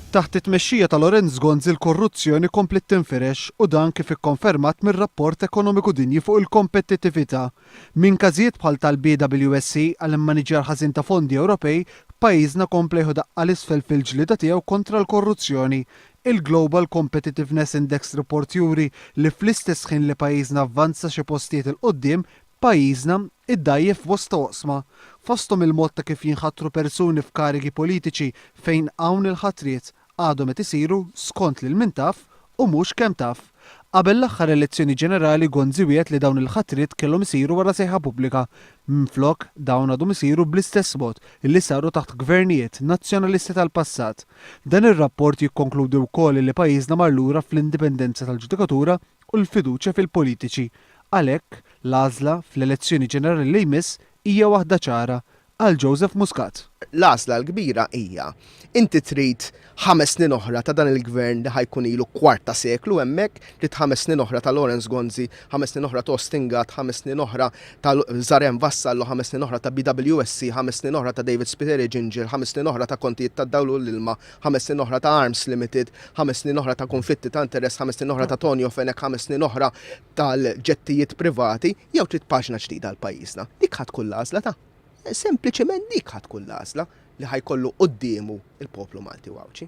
Taħt it-tmexxija ta' Lorenz Gonzi l-korruzzjoni komplet tinferex u dan kif ikkonfermat mir-rapport ekonomiku dinji fuq il-kompetittività. Min każijiet bħal tal-BWSC għall-immaniġjar ħażin ta' fondi Ewropej, pajjiżna kompla jieħu daqqa l-isfel fil-ġlieda tiegħu kontra l-korruzzjoni. Il-Global Competitiveness Index Report juri li fl-istess ħin li pajjiżna avvanza xi postijiet il-qudiem, pajjiżna iddajjef bosta oqsma. Fosthom il-mod ta' kif jinħattru persuni f'karigi politiċi fejn hawn il-ħatriet għadhom qed isiru skont lil min taf u mhux kemm taf. Qabel l-aħħar elezzjoni ġenerali Gonzi wiegħed li dawn il-ħatriet kellhom isiru wara sejħa pubblika. Minflok dawn għadhom isiru bl-istess mod illi saru taħt gvernijiet nazzjonalisti tal-passat. Dan ir-rapport jikkonkludi wkoll li pajjiżna mar lura fl-indipendenza tal-ġudikatura u l-fiduċja fil-politiċi. Għalhekk l-għażla fl-elezzjoni ġenerali li jmiss hija waħda ċara għal Joseph Muscat. L-għażla l-kbira hija inti trid 5 snin oħra ta' dan il-gvern li ħajkun ilu kwarta seklu hemmhekk, trid 5 snin oħra ta' Lorenz Gonzi, 5 snin oħra ta' Ostingat, 5 snin oħra ta' Zarem Vassallo, 5 snin oħra ta' BWSC, 5 snin oħra ta' David Spiteri Ginger, 5 snin oħra ta' kontijiet ta' dawlu l-ilma, 5 snin oħra ta' Arms Limited, 5 snin oħra ta' konflitti ta' interess, 5 snin oħra ta' Tonio Fenek, 5 snin oħra tal-ġettijiet privati, jew trid paġna ġdida għal pajjiżna. Dik ħadd kull għażla ta' sempliċement dik ħadd kull għażla li ħajkollu qudiemu il-poplu Malti wawċi.